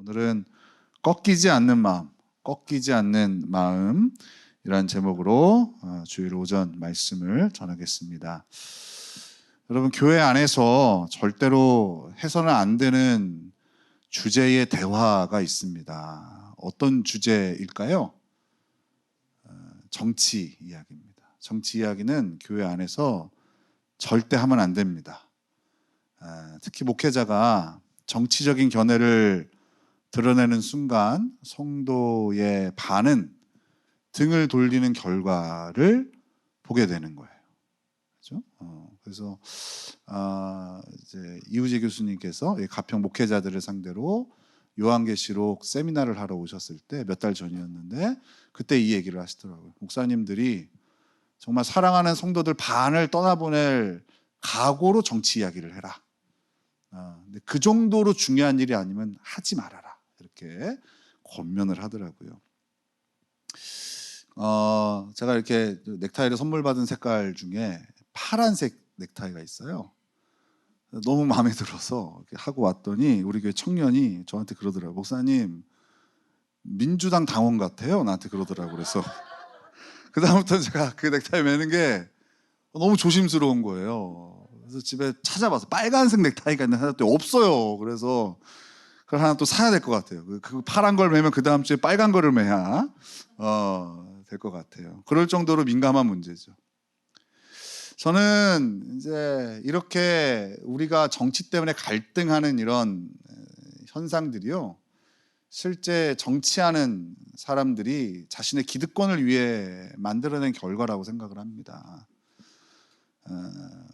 오늘은 꺾이지 않는 마음이라는 제목으로 주일 오전 말씀을 전하겠습니다. 여러분, 교회 안에서 절대로 해서는 안 되는 주제의 대화가 있습니다. 어떤 주제일까요? 정치 이야기입니다. 정치 이야기는 교회 안에서 절대 하면 안 됩니다. 특히 목회자가 정치적인 견해를 드러내는 순간 성도의 반은 등을 돌리는 결과를 보게 되는 거예요. 그렇죠? 그래서 이제 이우재 교수님께서 가평 목회자들을 상대로 요한계시록 세미나를 하러 오셨을 때 몇 달 전이었는데 그때 이 얘기를 하시더라고요. 목사님들이 정말 사랑하는 성도들 반을 떠나보낼 각오로 정치 이야기를 해라. 근데 그 정도로 중요한 일이 아니면 하지 말아라. 이렇게 권면을 하더라고요. 제가 이렇게 넥타이를 선물 받은 색깔 중에 파란색 넥타이가 있어요. 너무 마음에 들어서 이렇게 하고 왔더니 우리 교회 청년이 저한테 그러더라고요. 목사님, 민주당 당원 같아요. 나한테 그러더라고요. 그래서 그다음부터 제가 그 넥타이 매는 게 너무 조심스러운 거예요. 그래서 집에 찾아봐서 빨간색 넥타이가 있는 하나 또 없어요. 그래서 그걸 하나 또 사야 될 것 같아요. 그 파란 걸 매면 그 다음 주에 빨간 거를 매야 될 것 같아요. 그럴 정도로 민감한 문제죠. 저는 이제 이렇게 우리가 정치 때문에 갈등하는 이런 현상들이요, 실제 정치하는 사람들이 자신의 기득권을 위해 만들어낸 결과라고 생각을 합니다.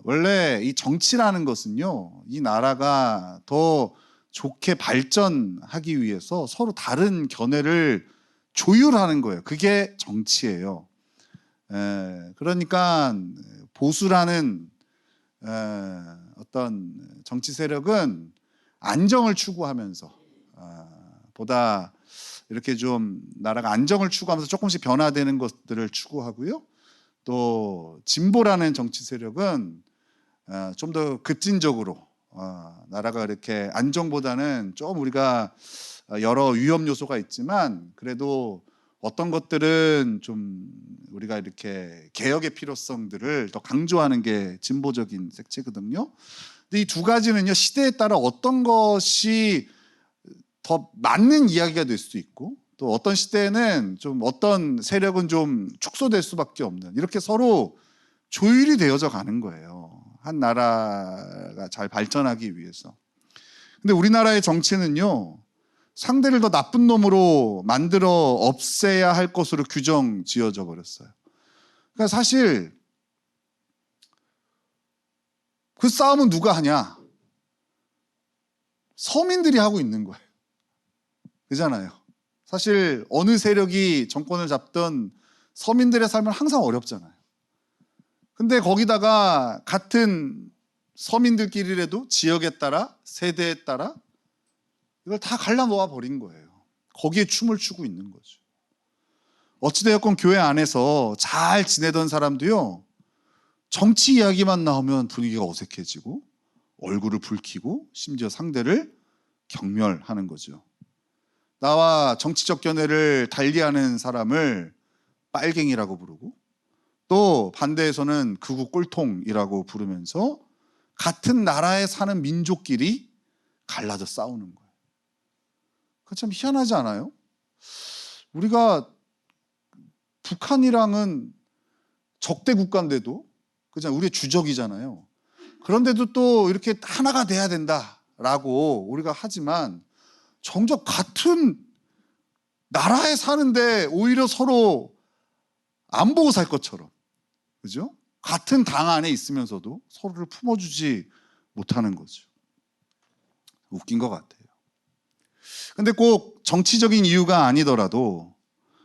원래 이 정치라는 것은요, 이 나라가 더 좋게 발전하기 위해서 서로 다른 견해를 조율하는 거예요. 그게 정치예요. 그러니까 보수라는 어떤 정치 세력은 안정을 추구하면서 보다 이렇게 좀 나라가 안정을 추구하면서 조금씩 변화되는 것들을 추구하고요. 또 진보라는 정치 세력은 좀 더 급진적으로 나라가 이렇게 안정보다는 좀 우리가 여러 위험 요소가 있지만 그래도 어떤 것들은 좀 우리가 이렇게 개혁의 필요성들을 더 강조하는 게 진보적인 색채거든요. 근데 이 두 가지는요, 시대에 따라 어떤 것이 더 맞는 이야기가 될 수도 있고 또 어떤 시대에는 좀 어떤 세력은 좀 축소될 수밖에 없는, 이렇게 서로 조율이 되어져 가는 거예요. 한 나라가 잘 발전하기 위해서. 근데 우리나라의 정치는요, 상대를 더 나쁜 놈으로 만들어 없애야 할 것으로 규정 지어져 버렸어요. 그러니까 사실 그 싸움은 누가 하냐? 서민들이 하고 있는 거예요. 그잖아요. 사실 어느 세력이 정권을 잡던 서민들의 삶은 항상 어렵잖아요. 근데 거기다가 같은 서민들끼리라도 지역에 따라, 세대에 따라 이걸 다 갈라놓아 버린 거예요. 거기에 춤을 추고 있는 거죠. 어찌되었건 교회 안에서 잘 지내던 사람도요, 정치 이야기만 나오면 분위기가 어색해지고 얼굴을 붉히고 심지어 상대를 경멸하는 거죠. 나와 정치적 견해를 달리하는 사람을 빨갱이라고 부르고 또 반대에서는 극우 꼴통이라고 부르면서 같은 나라에 사는 민족끼리 갈라져 싸우는 거예요. 그거 참 희한하지 않아요? 우리가 북한이랑은 적대 국가인데도, 그죠? 우리의 주적이잖아요. 그런데도 또 이렇게 하나가 돼야 된다라고 우리가 하지만 정작 같은 나라에 사는데 오히려 서로 안 보고 살 것처럼, 그죠? 같은 당 안에 있으면서도 서로를 품어주지 못하는 거죠. 웃긴 것 같아요. 근데 꼭 정치적인 이유가 아니더라도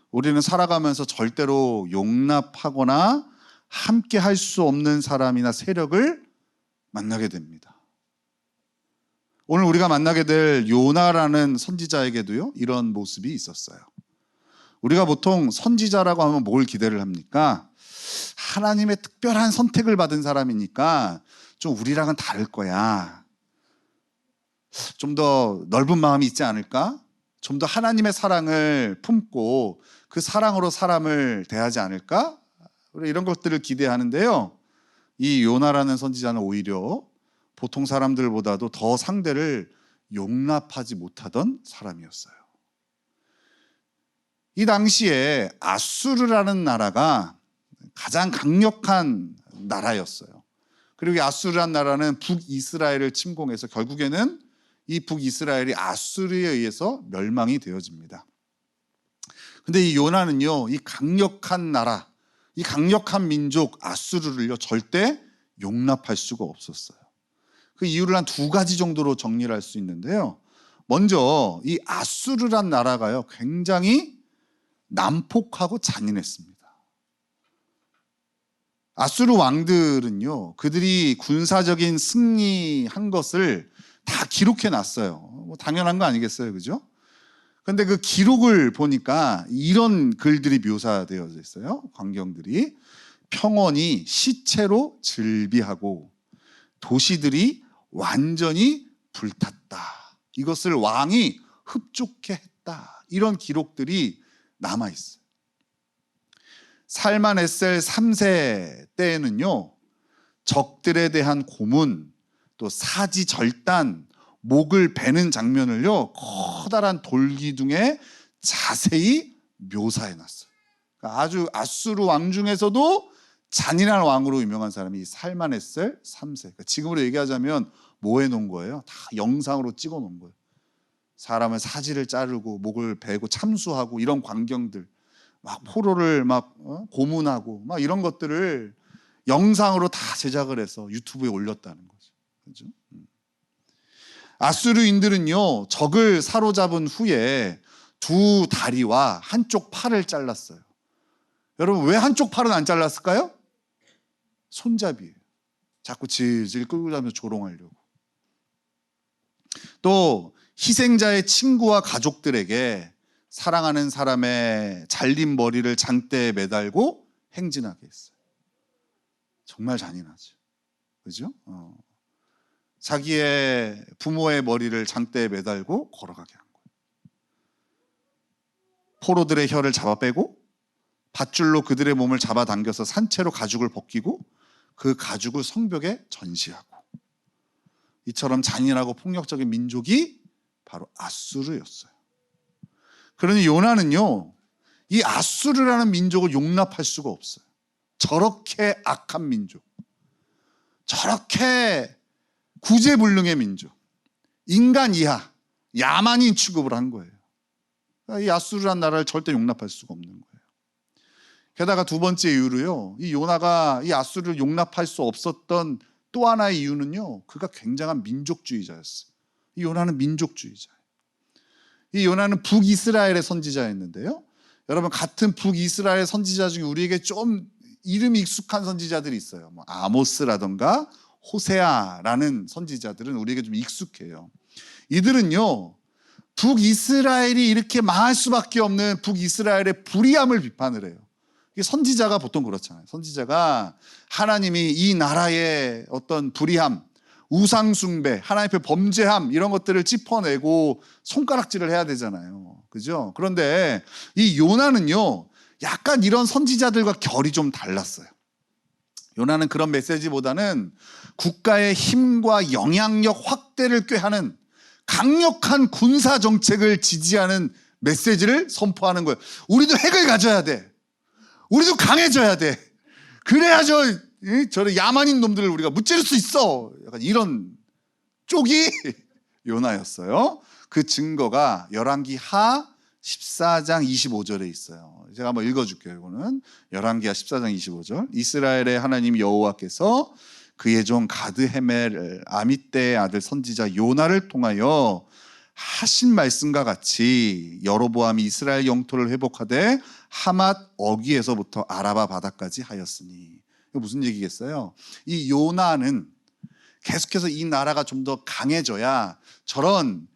우리는 살아가면서 절대로 용납하거나 함께 할 수 없는 사람이나 세력을 만나게 됩니다. 오늘 우리가 만나게 될 요나라는 선지자에게도요, 이런 모습이 있었어요. 우리가 보통 선지자라고 하면 뭘 기대를 합니까? 하나님의 특별한 선택을 받은 사람이니까 좀 우리랑은 다를 거야. 좀 더 넓은 마음이 있지 않을까? 좀 더 하나님의 사랑을 품고 그 사랑으로 사람을 대하지 않을까? 이런 것들을 기대하는데요. 이 요나라는 선지자는 오히려 보통 사람들보다도 더 상대를 용납하지 못하던 사람이었어요. 이 당시에 아수르라는 나라가 가장 강력한 나라였어요. 그리고 이 아수르라는 나라는 북이스라엘을 침공해서 결국에는 이 북이스라엘이 아수르에 의해서 멸망이 되어집니다. 근데 이 요나는요, 이 강력한 나라, 이 강력한 민족 아수르를요 절대 용납할 수가 없었어요. 그 이유를 한 두 가지 정도로 정리를 할 수 있는데요. 먼저 이 아수르란 나라가요 굉장히 난폭하고 잔인했습니다. 아수르 왕들은요 그들이 군사적인 승리한 것을 다 기록해 놨어요. 뭐 당연한 거 아니겠어요, 그죠? 근데 그 기록을 보니까 이런 글들이 묘사되어 있어요. 광경들이 평원이 시체로 즐비하고 도시들이 완전히 불탔다. 이것을 왕이 흡족해 했다. 이런 기록들이 남아 있어요. 살만에셀 3세 때에는요 적들에 대한 고문, 또 사지 절단, 목을 베는 장면을요 커다란 돌기둥에 자세히 묘사해 놨어요. 그러니까 아주 아수르 왕 중에서도 잔인한 왕으로 유명한 사람이 살만에셀 3세. 그러니까 지금으로 얘기하자면 뭐 해놓은 거예요? 다 영상으로 찍어 놓은 거예요. 사람을 사지를 자르고 목을 베고 참수하고 이런 광경들, 막 포로를 막 고문하고 막 이런 것들을 영상으로 다 제작을 해서 유튜브에 올렸다는 거죠. 그렇죠? 아수르인들은요 적을 사로잡은 후에 두 다리와 한쪽 팔을 잘랐어요. 여러분 왜 한쪽 팔은 안 잘랐을까요? 손잡이에요. 자꾸 질질 끌고 다니면서 조롱하려고. 또 희생자의 친구와 가족들에게 사랑하는 사람의 잘린 머리를 장대에 매달고 행진하게 했어요. 정말 잔인하죠. 그죠? 자기의 부모의 머리를 장대에 매달고 걸어가게 한 거예요. 포로들의 혀를 잡아 빼고 밧줄로 그들의 몸을 잡아당겨서 산채로 가죽을 벗기고 그 가죽을 성벽에 전시하고, 이처럼 잔인하고 폭력적인 민족이 바로 아수르였어요. 그러니 요나는요 이 아수르라는 민족을 용납할 수가 없어요. 저렇게 악한 민족, 저렇게 구제불능의 민족, 인간 이하, 야만인 취급을 한 거예요. 이 아수르라는 나라를 절대 용납할 수가 없는 거예요. 게다가 두 번째 이유로요, 이 요나가 이 아수르를 용납할 수 없었던 또 하나의 이유는요, 그가 굉장한 민족주의자였어요. 이 요나는 민족주의자예요. 이 요나는 북이스라엘의 선지자였는데요, 여러분 같은 북이스라엘 선지자 중에 우리에게 좀 이름이 익숙한 선지자들이 있어요. 뭐 아모스라던가 호세아라는 선지자들은 우리에게 좀 익숙해요. 이들은요 북이스라엘이 이렇게 망할 수밖에 없는 북이스라엘의 불의함을 비판을 해요. 이게 선지자가 보통 그렇잖아요. 선지자가 하나님이 이 나라의 어떤 불의함, 우상숭배, 하나님 앞에 범죄함 이런 것들을 짚어내고 손가락질을 해야 되잖아요. 그죠? 그런데 이 요나는요 약간 이런 선지자들과 결이 좀 달랐어요. 요나는 그런 메시지보다는 국가의 힘과 영향력 확대를 꾀하는 강력한 군사 정책을 지지하는 메시지를 선포하는 거예요. 우리도 핵을 가져야 돼. 우리도 강해져야 돼. 그래야 저런 야만인 놈들을 우리가 무찌를 수 있어. 약간 이런 쪽이 요나였어요. 그 증거가 열왕기 하 14장 25절에 있어요. 제가 한번 읽어줄게요. 이거는 열왕기하 14장 25절. 이스라엘의 하나님 여호와께서 그의 종 가드헤멜 아미떼의 아들 선지자 요나를 통하여 하신 말씀과 같이 여로보암이 이스라엘 영토를 회복하되 하맛 어귀에서부터 아라바 바다까지 하였으니. 이거 무슨 얘기겠어요? 이 요나는 계속해서 이 나라가 좀 더 강해져야 저런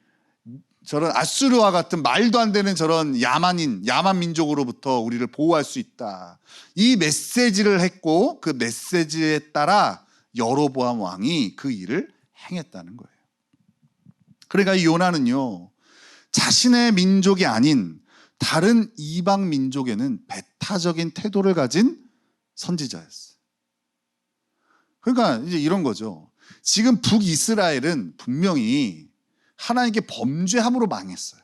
아수르와 같은 말도 안 되는 저런 야만 민족으로부터 우리를 보호할 수 있다. 이 메시지를 했고 그 메시지에 따라 여로보암 왕이 그 일을 행했다는 거예요. 그러니까 이 요나는요 자신의 민족이 아닌 다른 이방 민족에는 배타적인 태도를 가진 선지자였어요. 그러니까 이제 이런 거죠. 지금 북이스라엘은 분명히 하나님께 범죄함으로 망했어요.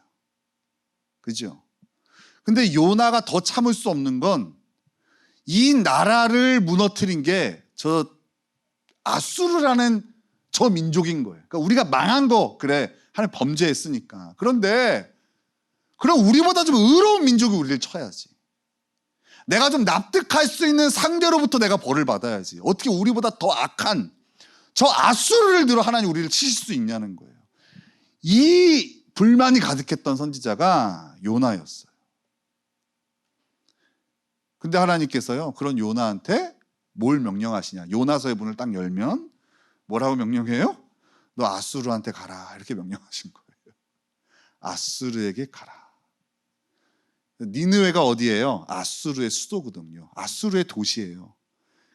그죠? 근데 요나가 더 참을 수 없는 건 이 나라를 무너뜨린 게 저 아수르라는 저 민족인 거예요. 그러니까 우리가 망한 거 그래 하나님 범죄했으니까. 그런데 그럼 우리보다 좀 의로운 민족이 우리를 쳐야지. 내가 좀 납득할 수 있는 상대로부터 내가 벌을 받아야지. 어떻게 우리보다 더 악한 저 아수르를 들어 하나님 우리를 치실 수 있냐는 거예요. 이 불만이 가득했던 선지자가 요나였어요. 근데 하나님께서요, 그런 요나한테 뭘 명령하시냐? 요나서의 문을 딱 열면 뭐라고 명령해요? 너 아수르한테 가라. 이렇게 명령하신 거예요. 아수르에게 가라. 니느웨가 어디예요? 아수르의 수도거든요. 아수르의 도시예요.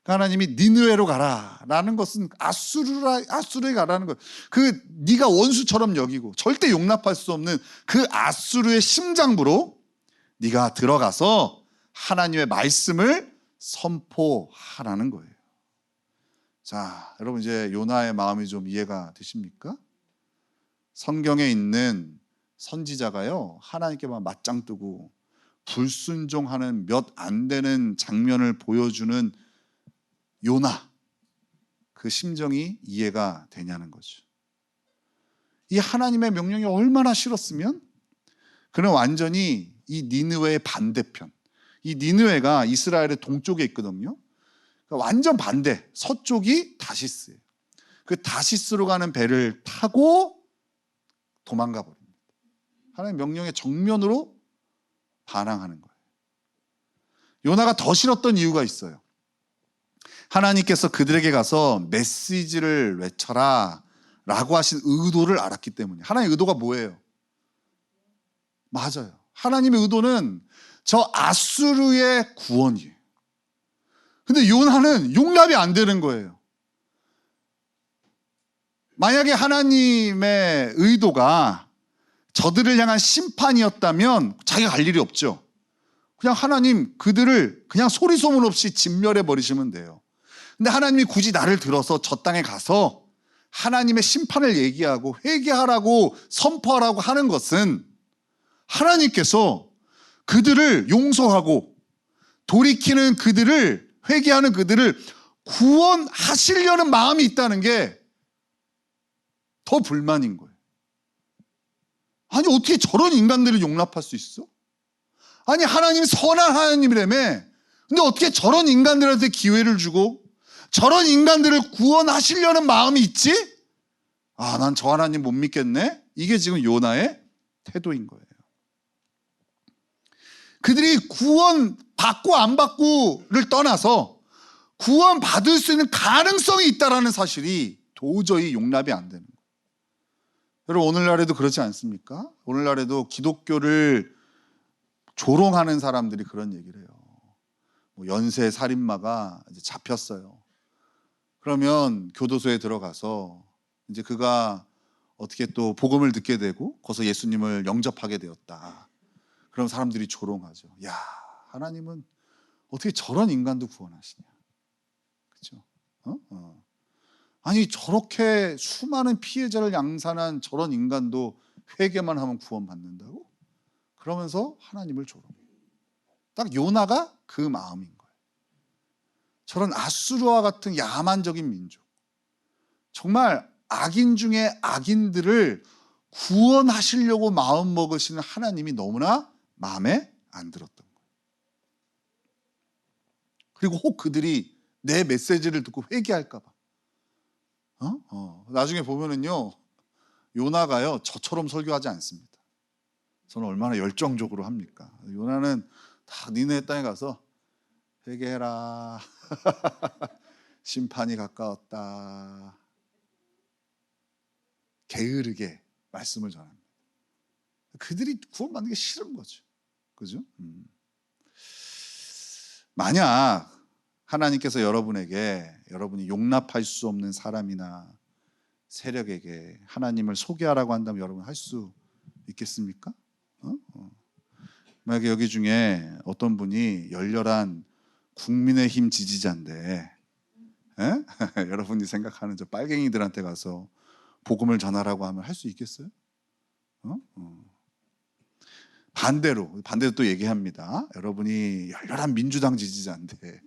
하나님이 니느웨로 가라라는 것은 아수르에 가라는 거예요. 그 네가 원수처럼 여기고 절대 용납할 수 없는 그 아수르의 심장부로 네가 들어가서 하나님의 말씀을 선포하라는 거예요. 자, 여러분 이제 요나의 마음이 좀 이해가 되십니까? 성경에 있는 선지자가요, 하나님께만 맞짱 뜨고 불순종하는 몇 안 되는 장면을 보여주는 요나, 그 심정이 이해가 되냐는 거죠. 이 하나님의 명령이 얼마나 싫었으면 그는 완전히 이 니느웨의 반대편, 이 니느웨가 이스라엘의 동쪽에 있거든요. 그러니까 완전 반대, 서쪽이 다시스예요. 그 다시스로 가는 배를 타고 도망가 버립니다. 하나님의 명령에 정면으로 반항하는 거예요. 요나가 더 싫었던 이유가 있어요. 하나님께서 그들에게 가서 메시지를 외쳐라 라고 하신 의도를 알았기 때문에. 하나님의 의도가 뭐예요? 맞아요. 하나님의 의도는 저 아수르의 구원이에요. 근데 요나는 용납이 안 되는 거예요. 만약에 하나님의 의도가 저들을 향한 심판이었다면 자기가 갈 일이 없죠. 그냥 하나님 그들을 그냥 소리 소문 없이 진멸해 버리시면 돼요. 근데 하나님이 굳이 나를 들어서 저 땅에 가서 하나님의 심판을 얘기하고 회개하라고 선포하라고 하는 것은 하나님께서 그들을 용서하고 돌이키는 그들을, 회개하는 그들을 구원하시려는 마음이 있다는 게 더 불만인 거예요. 아니 어떻게 저런 인간들을 용납할 수 있어? 아니 하나님이 선한 하나님이라며. 근데 어떻게 저런 인간들한테 기회를 주고 저런 인간들을 구원하시려는 마음이 있지? 아, 난 저 하나님 못 믿겠네. 이게 지금 요나의 태도인 거예요. 그들이 구원 받고 안 받고를 떠나서 구원 받을 수 있는 가능성이 있다는 사실이 도저히 용납이 안 되는 거예요. 여러분 오늘날에도 그렇지 않습니까? 오늘날에도 기독교를 조롱하는 사람들이 그런 얘기를 해요. 뭐 연쇄 살인마가 이제 잡혔어요. 그러면 교도소에 들어가서 이제 그가 어떻게 또 복음을 듣게 되고 거기서 예수님을 영접하게 되었다. 그럼 사람들이 조롱하죠. 야, 하나님은 어떻게 저런 인간도 구원하시냐. 그렇죠? 아니 저렇게 수많은 피해자를 양산한 저런 인간도 회개만 하면 구원받는다고? 그러면서 하나님을 조롱해요. 딱 요나가 그 마음인 거예요. 저런 아수르와 같은 야만적인 민족, 정말 악인 중에 악인들을 구원하시려고 마음 먹으시는 하나님이 너무나 마음에 안 들었던 거예요. 그리고 혹 그들이 내 메시지를 듣고 회개할까 봐. 나중에 보면은요, 요나가요 저처럼 설교하지 않습니다. 저는 얼마나 열정적으로 합니까? 요나는 다 니네 땅에 가서 회개해라. 심판이 가까웠다. 게으르게 말씀을 전합니다. 그들이 구원받는 게 싫은 거죠. 그죠? 만약 하나님께서 여러분이 용납할 수 없는 사람이나 세력에게 하나님을 소개하라고 한다면 여러분 할 수 있겠습니까? 만약에 여기 중에 어떤 분이 열렬한 국민의힘 지지자인데 여러분이 생각하는 저 빨갱이들한테 가서 복음을 전하라고 하면 할 수 있겠어요? 반대로 또 얘기합니다. 여러분이 열렬한 민주당 지지자인데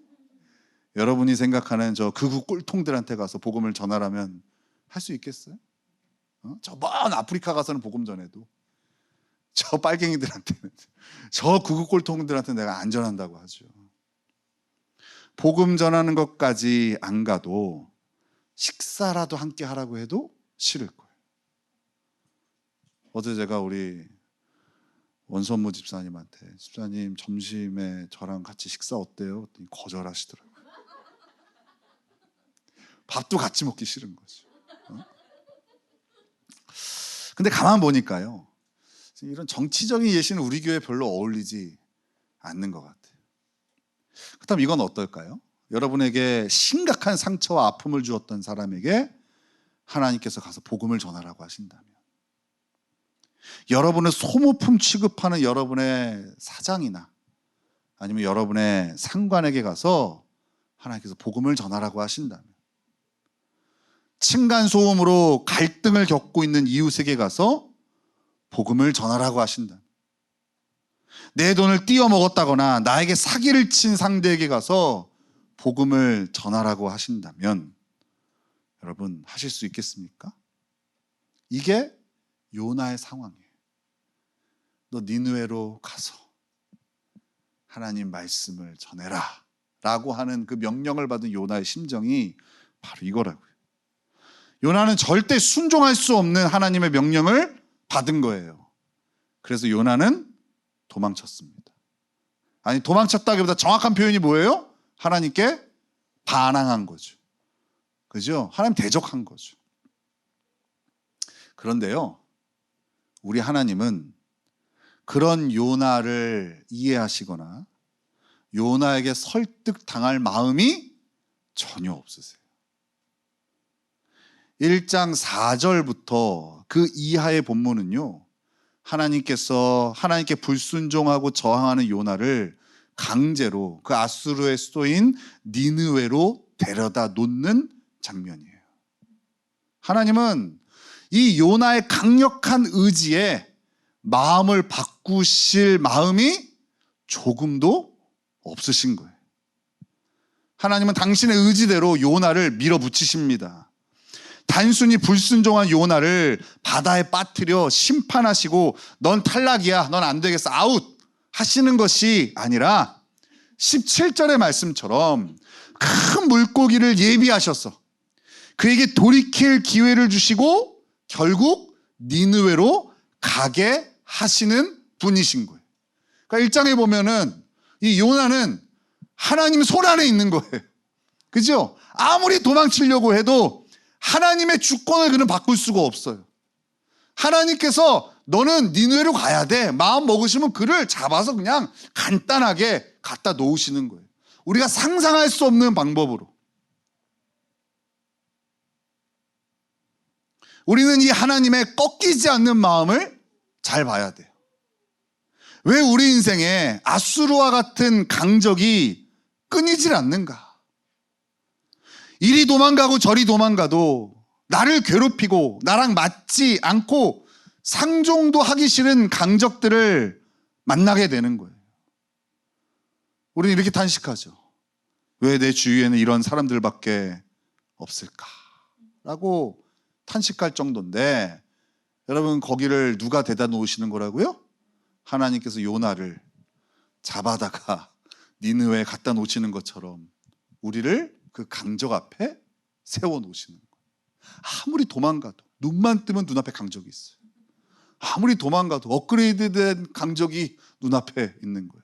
여러분이 생각하는 저 극우 꼴통들한테 가서 복음을 전하라면 할 수 있겠어요? 저 먼 아프리카 가서는 복음 전해도 저 빨갱이들한테는, 저 극우 꼴통들한테 내가 안 전한다고 하죠. 복음 전하는 것까지 안 가도 식사라도 함께 하라고 해도 싫을 거예요. 어제 제가 우리 원선무 집사님한테 집사님 점심에 저랑 같이 식사 어때요? 그랬더니 거절하시더라고요. 밥도 같이 먹기 싫은 거죠. 근데 가만 보니까요, 이런 정치적인 예시는 우리 교회에 별로 어울리지 않는 것 같아요. 그렇다면 이건 어떨까요? 여러분에게 심각한 상처와 아픔을 주었던 사람에게 하나님께서 가서 복음을 전하라고 하신다면, 여러분을 소모품 취급하는 여러분의 사장이나 아니면 여러분의 상관에게 가서 하나님께서 복음을 전하라고 하신다면, 층간소음으로 갈등을 겪고 있는 이웃에게 가서 복음을 전하라고 하신다면, 내 돈을 띄어먹었다거나 나에게 사기를 친 상대에게 가서 복음을 전하라고 하신다면 여러분 하실 수 있겠습니까? 이게 요나의 상황이에요. 너 니느웨로 가서 하나님 말씀을 전해라 라고 하는 그 명령을 받은 요나의 심정이 바로 이거라고요. 요나는 절대 순종할 수 없는 하나님의 명령을 받은 거예요. 그래서 요나는 도망쳤습니다. 아니, 도망쳤다기보다 정확한 표현이 뭐예요? 하나님께 반항한 거죠. 그죠? 하나님 대적한 거죠. 그런데요, 우리 하나님은 그런 요나를 이해하시거나 요나에게 설득당할 마음이 전혀 없으세요. 1장 4절부터 그 이하의 본문은요, 하나님께 불순종하고 저항하는 요나를 강제로 그 아수르의 수도인 니느웨로 데려다 놓는 장면이에요. 하나님은 이 요나의 강력한 의지에 마음을 바꾸실 마음이 조금도 없으신 거예요. 하나님은 당신의 의지대로 요나를 밀어붙이십니다. 단순히 불순종한 요나를 바다에 빠뜨려 심판하시고 넌 탈락이야, 넌 안 되겠어, 아웃 하시는 것이 아니라 17절의 말씀처럼 큰 물고기를 예비하셔서 그에게 돌이킬 기회를 주시고 결국 니느웨로 가게 하시는 분이신 거예요. 그러니까 1장에 보면은 이 요나는 하나님 손 안에 있는 거예요. 그죠? 아무리 도망치려고 해도 하나님의 주권을 그는 바꿀 수가 없어요. 하나님께서 너는 니느웨로 가야 돼, 마음 먹으시면 그를 잡아서 그냥 간단하게 갖다 놓으시는 거예요. 우리가 상상할 수 없는 방법으로. 우리는 이 하나님의 꺾이지 않는 마음을 잘 봐야 돼요. 왜 우리 인생에 아수르와 같은 강적이 끊이질 않는가? 이리 도망가고 저리 도망가도 나를 괴롭히고 나랑 맞지 않고 상종도 하기 싫은 강적들을 만나게 되는 거예요. 우리는 이렇게 탄식하죠. 왜 내 주위에는 이런 사람들밖에 없을까? 라고 탄식할 정도인데, 여러분 거기를 누가 대다 놓으시는 거라고요? 하나님께서 요나를 잡아다가 니느웨에 갖다 놓으시는 것처럼 우리를 그 강적 앞에 세워 놓으시는 거예요. 아무리 도망가도 눈만 뜨면 눈앞에 강적이 있어요. 아무리 도망가도 업그레이드된 강적이 눈앞에 있는 거예요.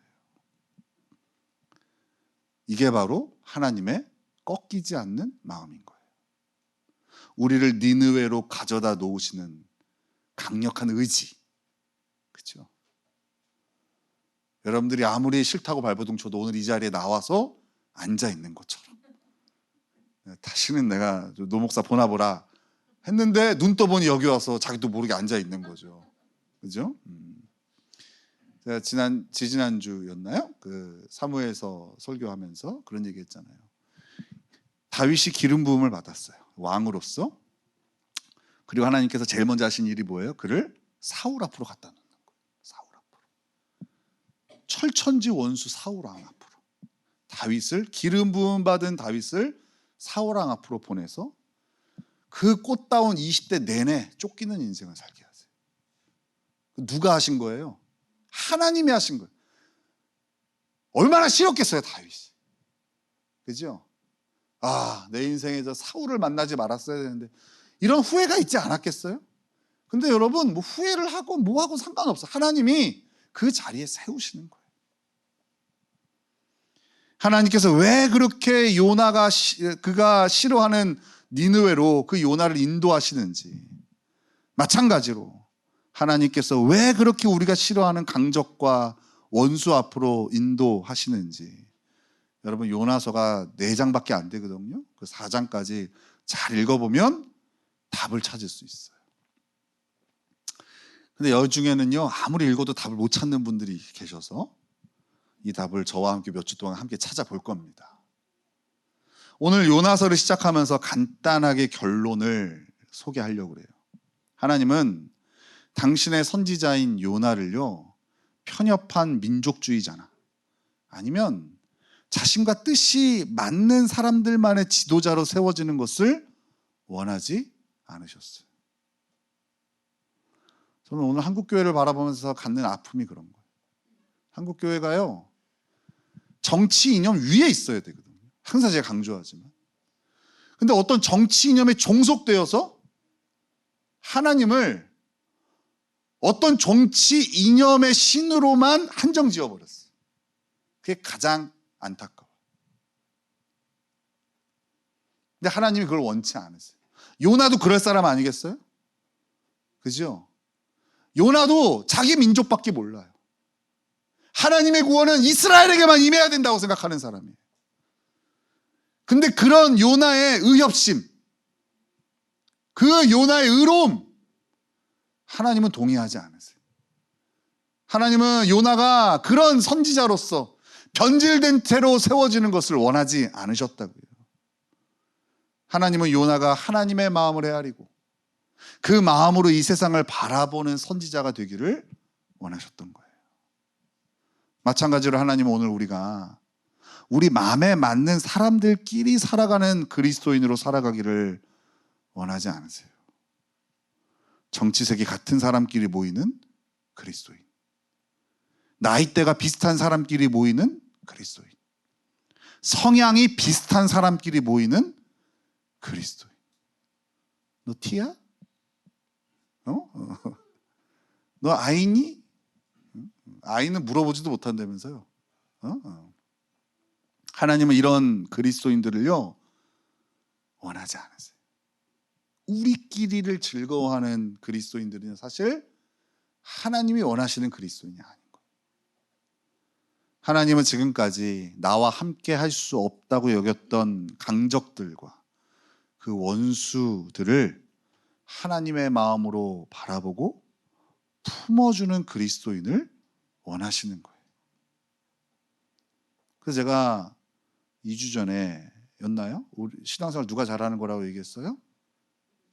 이게 바로 하나님의 꺾이지 않는 마음인 거예요. 우리를 니느웨로 가져다 놓으시는 강력한 의지. 그렇죠? 여러분들이 아무리 싫다고 발버둥 쳐도 오늘 이 자리에 나와서 앉아 있는 것처럼, 다시는 내가 노 목사 보나 보라 했는데 눈 떠보니 여기 와서 자기도 모르게 앉아 있는 거죠. 그죠? 제가 지지난주였나요? 그 사무엘서 설교하면서 그런 얘기했잖아요. 다윗이 기름 부음을 받았어요. 왕으로서. 그리고 하나님께서 제일 먼저 하신 일이 뭐예요? 그를 사울 앞으로 갖다 놓는 거예요. 사울 앞으로. 철천지 원수 사울 왕 앞으로. 다윗을, 기름 부음 받은 다윗을 사울 왕 앞으로 보내서 그 꽃다운 20대 내내 쫓기는 인생을 살게 하세요. 누가 하신 거예요? 하나님이 하신 거예요. 얼마나 싫었겠어요, 다윗이. 그죠? 아, 내 인생에 저 사울을 만나지 말았어야 되는데, 이런 후회가 있지 않았겠어요? 근데 여러분, 뭐 후회를 하고 뭐하고 상관없어. 하나님이 그 자리에 세우시는 거예요. 하나님께서 왜 그렇게 그가 싫어하는 니느웨로 그 요나를 인도하시는지, 마찬가지로 하나님께서 왜 그렇게 우리가 싫어하는 강적과 원수 앞으로 인도하시는지, 여러분 요나서가 4장밖에 안 되거든요. 그 4장까지 잘 읽어보면 답을 찾을 수 있어요. 근데 여기 중에는요, 아무리 읽어도 답을 못 찾는 분들이 계셔서 이 답을 저와 함께 몇 주 동안 함께 찾아볼 겁니다. 오늘 요나서를 시작하면서 간단하게 결론을 소개하려고 그래요. 하나님은 당신의 선지자인 요나를요, 편협한 민족주의자나 아니면 자신과 뜻이 맞는 사람들만의 지도자로 세워지는 것을 원하지 않으셨어요. 저는 오늘 한국교회를 바라보면서 갖는 아픔이 그런 거예요. 한국교회가요, 정치 이념 위에 있어야 되거든요. 항상 제가 강조하지만. 근데 어떤 정치 이념에 종속되어서 하나님을 어떤 정치 이념의 신으로만 한정 지어버렸어요. 그게 가장 안타까워요. 근데 하나님이 그걸 원치 않으세요. 요나도 그럴 사람 아니겠어요? 그죠? 요나도 자기 민족밖에 몰라요. 하나님의 구원은 이스라엘에게만 임해야 된다고 생각하는 사람이에요. 근데 그런 요나의 의협심, 그 요나의 의로움, 하나님은 동의하지 않으세요. 하나님은 요나가 그런 선지자로서 변질된 채로 세워지는 것을 원하지 않으셨다고요. 하나님은 요나가 하나님의 마음을 헤아리고 그 마음으로 이 세상을 바라보는 선지자가 되기를 원하셨던 거예요. 마찬가지로 하나님은 오늘 우리가 우리 마음에 맞는 사람들끼리 살아가는 그리스도인으로 살아가기를 원하지 않으세요. 정치색이 같은 사람끼리 모이는 그리스도인, 나이대가 비슷한 사람끼리 모이는 그리스도인, 성향이 비슷한 사람끼리 모이는 그리스도인. 너 T야? 너 I니? I는 물어보지도 못한다면서요. 하나님은 이런 그리스도인들을요, 원하지 않으세요. 우리끼리를 즐거워하는 그리스도인들은 사실 하나님이 원하시는 그리스도인이 아닌 거예요. 하나님은 지금까지 나와 함께 할 수 없다고 여겼던 강적들과 그 원수들을 하나님의 마음으로 바라보고 품어주는 그리스도인을 원하시는 거예요. 그래서 제가 2주 전에였나요? 우리 신앙생활 누가 잘하는 거라고 얘기했어요?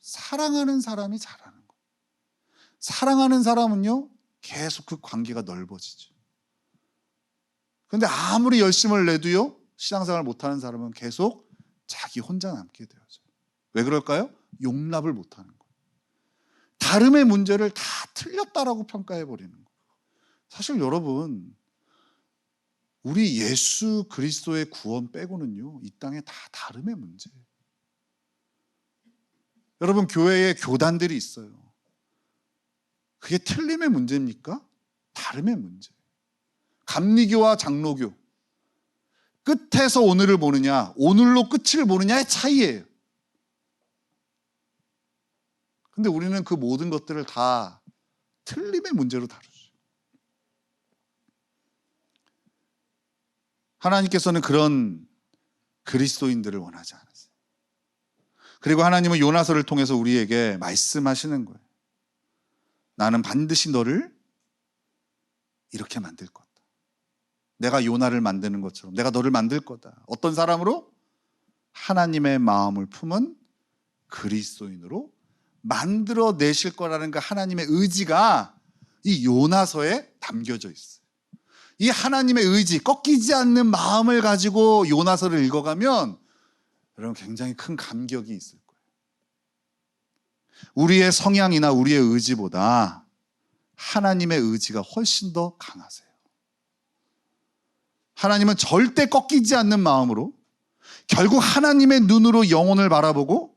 사랑하는 사람이 잘하는 거예요. 사랑하는 사람은요, 계속 그 관계가 넓어지죠. 그런데 아무리 열심을 내도요, 신앙생활 못하는 사람은 계속 자기 혼자 남게 되어져요. 왜 그럴까요? 용납을 못하는 거예요. 다름의 문제를 다 틀렸다라고 평가해버리는 거예요. 사실 여러분, 우리 예수 그리스도의 구원 빼고는요, 이 땅에 다 다름의 문제예요. 여러분, 교회에 교단들이 있어요. 그게 틀림의 문제입니까? 다름의 문제예요. 감리교와 장로교, 끝에서 오늘을 보느냐, 오늘로 끝을 보느냐의 차이예요. 근데 우리는 그 모든 것들을 다 틀림의 문제로 다루죠. 하나님께서는 그런 그리스도인들을 원하지 않으세요. 그리고 하나님은 요나서를 통해서 우리에게 말씀하시는 거예요. 나는 반드시 너를 이렇게 만들 거다. 내가 요나를 만드는 것처럼 내가 너를 만들 거다. 어떤 사람으로? 하나님의 마음을 품은 그리스도인으로 만들어내실 거라는 그 하나님의 의지가 이 요나서에 담겨져 있어요. 이 하나님의 의지, 꺾이지 않는 마음을 가지고 요나서를 읽어가면 여러분 굉장히 큰 감격이 있을 거예요. 우리의 성향이나 우리의 의지보다 하나님의 의지가 훨씬 더 강하세요. 하나님은 절대 꺾이지 않는 마음으로 결국 하나님의 눈으로 영혼을 바라보고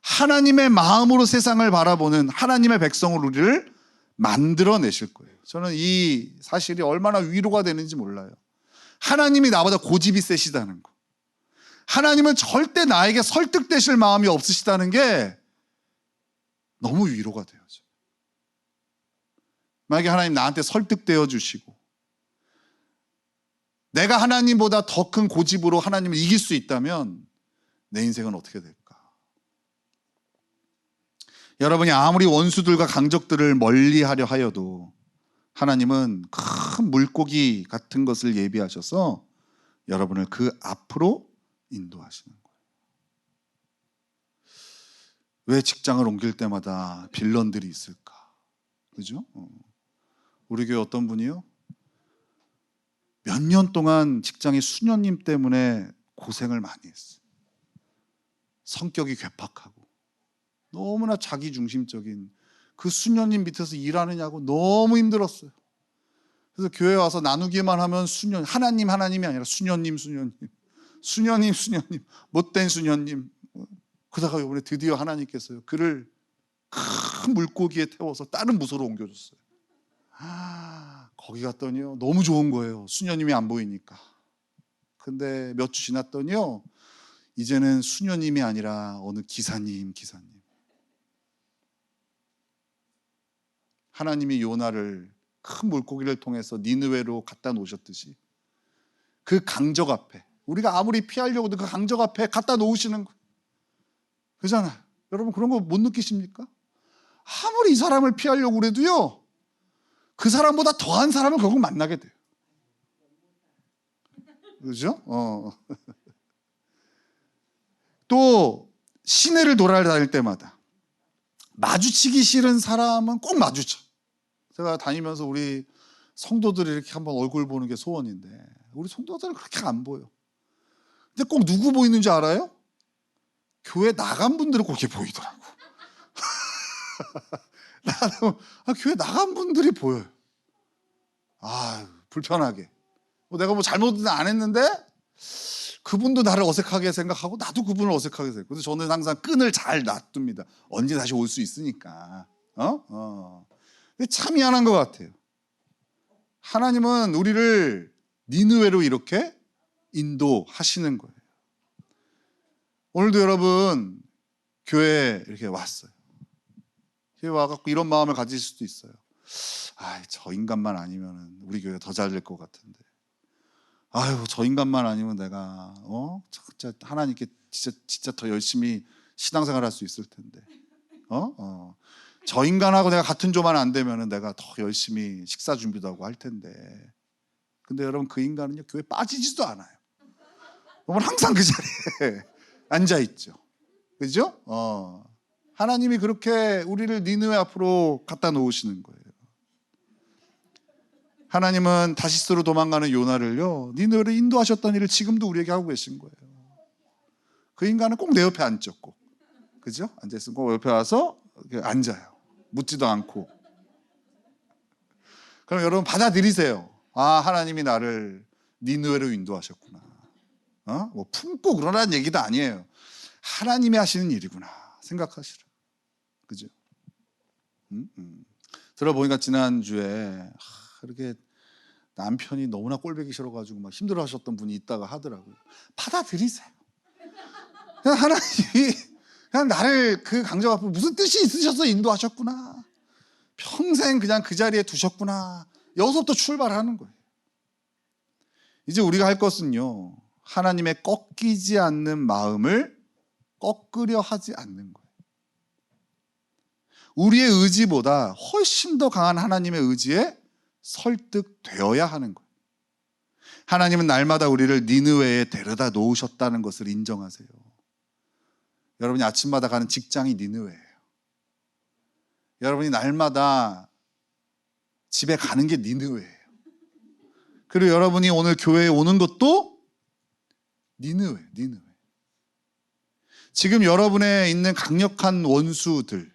하나님의 마음으로 세상을 바라보는 하나님의 백성으로 우리를 만들어내실 거예요. 저는 이 사실이 얼마나 위로가 되는지 몰라요. 하나님이 나보다 고집이 세시다는 거, 하나님은 절대 나에게 설득되실 마음이 없으시다는 게 너무 위로가 돼요. 만약에 하나님 나한테 설득되어 주시고 내가 하나님보다 더 큰 고집으로 하나님을 이길 수 있다면 내 인생은 어떻게 될까? 여러분이 아무리 원수들과 강적들을 멀리하려 하여도 하나님은 큰 물고기 같은 것을 예비하셔서 여러분을 그 앞으로 인도하시는 거예요. 왜 직장을 옮길 때마다 빌런들이 있을까? 그죠? 우리 교회 어떤 분이요? 몇 년 동안 직장의 수녀님 때문에 고생을 많이 했어요. 성격이 괴팍하고 너무나 자기중심적인 그 수녀님 밑에서 일하느냐고 너무 힘들었어요. 그래서 교회 와서 나누기만 하면 하나님이 아니라 수녀님 못된 수녀님. 그러다가 이번에 드디어 하나님께서요 그를 큰 물고기에 태워서 다른 부서로 옮겨줬어요. 거기 갔더니요 너무 좋은 거예요. 수녀님이 안 보이니까. 근데 몇 주 지났더니요 이제는 수녀님이 아니라 어느 기사님. 하나님이 요나를 큰 물고기를 통해서 니느웨로 갖다 놓으셨듯이 그 강적 앞에, 우리가 아무리 피하려고도 그 강적 앞에 갖다 놓으시는 거예요. 그잖아요. 여러분 그런 거 못 느끼십니까? 아무리 이 사람을 피하려고 그래도요 그 사람보다 더한 사람을 결국 만나게 돼요. 그죠? 또 시내를 돌아다닐 때마다 마주치기 싫은 사람은 꼭 마주쳐. 제가 다니면서 우리 성도들이 이렇게 한번 얼굴 보는 게 소원인데 우리 성도들은 그렇게 안 보여. 근데 꼭 누구 보이는 줄 알아요? 교회 나간 분들은 꼭 이렇게 보이더라고. 교회 나간 분들이 보여요. 불편하게. 내가 뭐 잘못은 안 했는데 그분도 나를 어색하게 생각하고 나도 그분을 어색하게 생각해요. 그래서 저는 항상 끈을 잘 놔둡니다. 언제 다시 올 수 있으니까. 근데 참 미안한 것 같아요. 하나님은 우리를 니느웨로 이렇게 인도하시는 거예요. 오늘도 여러분 교회에 이렇게 왔어요. 교회 와갖고 이런 마음을 가질 수도 있어요. 저 인간만 아니면 우리 교회가 더 잘 될 것 같은데. 저 인간만 아니면 내가 진짜 하나님께 진짜 더 열심히 신앙생활 할 수 있을 텐데. 저 인간하고 내가 같은 조만 안 되면 내가 더 열심히 식사 준비도 하고 할 텐데. 근데 여러분 그 인간은요 교회 빠지지도 않아요. 여러분 항상 그 자리에 앉아 있죠. 그죠? 하나님이 그렇게 우리를 니느웨 앞으로 갖다 놓으시는 거예요. 하나님은 다시스로 도망가는 요나를요 니느웨로 인도하셨던 일을 지금도 우리에게 하고 계신 거예요. 그 인간은 꼭 내 옆에 앉았고, 그죠? 앉아있으면 꼭 옆에 와서 앉아요. 묻지도 않고. 그럼 여러분 받아들이세요. 하나님이 나를 니느웨로 인도하셨구나. 뭐 품고 그러라는 얘기도 아니에요. 하나님이 하시는 일이구나 생각하시라. 그죠? 들어보니까 지난주에 그렇게 남편이 너무나 꼴보기 싫어가지고 막 힘들어하셨던 분이 있다가 하더라고요. 받아들이세요. 그냥 하나님이 그냥 나를 그 강적 앞에 무슨 뜻이 있으셔서 인도하셨구나. 평생 그냥 그 자리에 두셨구나. 여기서부터 출발하는 거예요. 이제 우리가 할 것은요 하나님의 꺾이지 않는 마음을 꺾으려 하지 않는 거예요. 우리의 의지보다 훨씬 더 강한 하나님의 의지에 설득되어야 하는 거예요. 하나님은 날마다 우리를 니느웨에 데려다 놓으셨다는 것을 인정하세요. 여러분이 아침마다 가는 직장이 니느웨예요. 여러분이 날마다 집에 가는 게 니느웨예요. 그리고 여러분이 오늘 교회에 오는 것도 니느웨. 지금 여러분에 있는 강력한 원수들,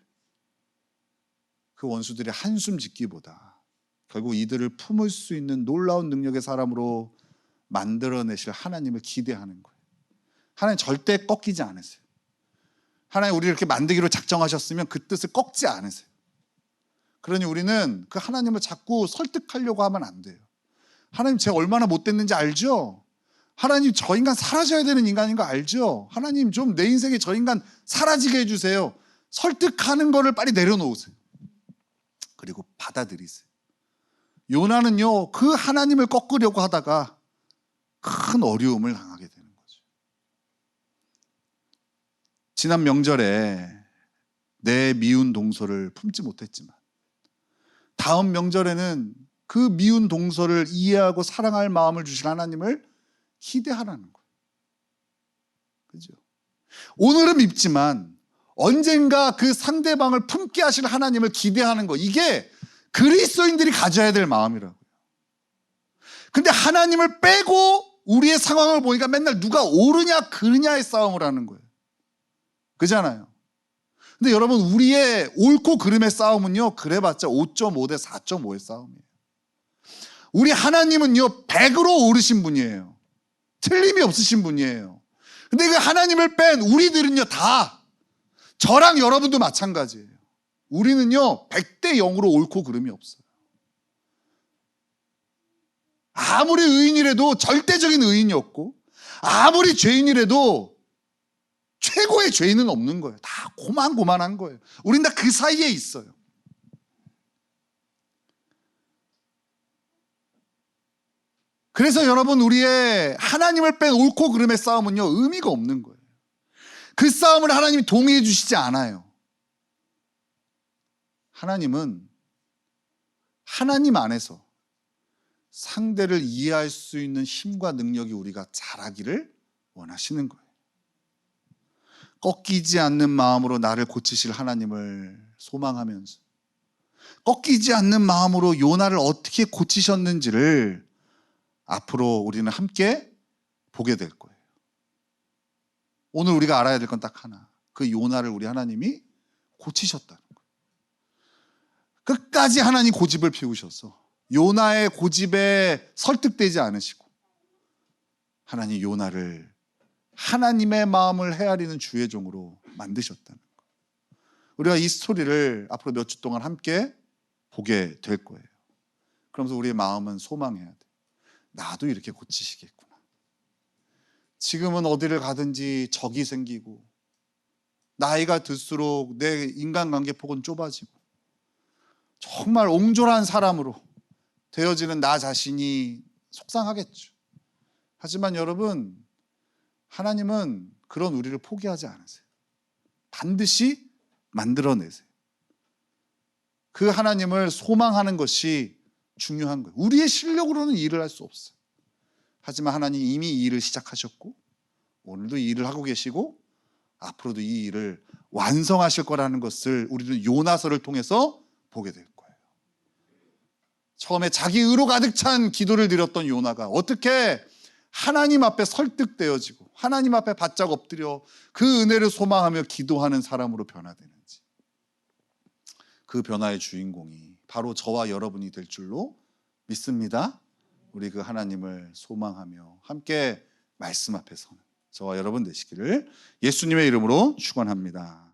그 원수들의 한숨 짓기보다 결국 이들을 품을 수 있는 놀라운 능력의 사람으로 만들어내실 하나님을 기대하는 거예요. 하나님 절대 꺾이지 않으세요. 하나님 우리를 이렇게 만들기로 작정하셨으면 그 뜻을 꺾지 않으세요. 그러니 우리는 그 하나님을 자꾸 설득하려고 하면 안 돼요. 하나님 제가 얼마나 못됐는지 알죠? 하나님 저 인간 사라져야 되는 인간인 거 알죠? 하나님 좀 내 인생에 저 인간 사라지게 해주세요. 설득하는 거를 빨리 내려놓으세요. 그리고 받아들이세요. 요나는요, 그 하나님을 꺾으려고 하다가 큰 어려움을 당하게 되는 거죠. 지난 명절에 내 미운 동서를 품지 못했지만 다음 명절에는 그 미운 동서를 이해하고 사랑할 마음을 주실 하나님을 기대하라는 거예요. 그죠? 오늘은 밉지만 언젠가 그 상대방을 품게 하실 하나님을 기대하는 거, 이게 그리스도인들이 가져야 될 마음이라고요. 근데 하나님을 빼고 우리의 상황을 보니까 맨날 누가 옳으냐 그르냐의 싸움을 하는 거예요. 그잖아요. 근데 여러분, 우리의 옳고 그름의 싸움은요, 그래봤자 5.5 대 4.5의 싸움이에요. 우리 하나님은요, 100으로 오르신 분이에요. 틀림이 없으신 분이에요. 근데 그 하나님을 뺀 우리들은요, 다 저랑 여러분도 마찬가지예요. 우리는요 100대 0으로 옳고 그름이 없어요. 아무리 의인이라도 절대적인 의인이 없고, 아무리 죄인이라도 최고의 죄인은 없는 거예요. 다 고만고만한 거예요. 우린 다 그 사이에 있어요. 그래서 여러분, 우리의 하나님을 뺀 옳고 그름의 싸움은요, 의미가 없는 거예요. 그 싸움을 하나님이 동의해 주시지 않아요. 하나님은 하나님 안에서 상대를 이해할 수 있는 힘과 능력이 우리가 자라기를 원하시는 거예요. 꺾이지 않는 마음으로 나를 고치실 하나님을 소망하면서, 꺾이지 않는 마음으로 요나를 어떻게 고치셨는지를 앞으로 우리는 함께 보게 될 거예요. 오늘 우리가 알아야 될 건 딱 하나, 그 요나를 우리 하나님이 고치셨다는 거예요. 끝까지 하나님 고집을 피우셔서 요나의 고집에 설득되지 않으시고 하나님 요나를 하나님의 마음을 헤아리는 주의 종으로 만드셨다는 거예요. 우리가 이 스토리를 앞으로 몇 주 동안 함께 보게 될 거예요. 그러면서 우리의 마음은 소망해야 돼. 나도 이렇게 고치시겠구나. 지금은 어디를 가든지 적이 생기고, 나이가 들수록 내 인간관계 폭은 좁아지고, 정말 옹졸한 사람으로 되어지는 나 자신이 속상하겠죠. 하지만 여러분, 하나님은 그런 우리를 포기하지 않으세요. 반드시 만들어내세요. 그 하나님을 소망하는 것이 중요한 거예요. 우리의 실력으로는 일을 할 수 없어요. 하지만 하나님 이미 이 일을 시작하셨고, 오늘도 이 일을 하고 계시고, 앞으로도 이 일을 완성하실 거라는 것을 우리는 요나서를 통해서 보게 될 거예요. 처음에 자기 의로 가득 찬 기도를 드렸던 요나가 어떻게 하나님 앞에 설득되어지고 하나님 앞에 바짝 엎드려 그 은혜를 소망하며 기도하는 사람으로 변화되는지, 그 변화의 주인공이 바로 저와 여러분이 될 줄로 믿습니다. 우리 그 하나님을 소망하며 함께 말씀 앞에 서는 저와 여러분 되시기를 예수님의 이름으로 축원합니다.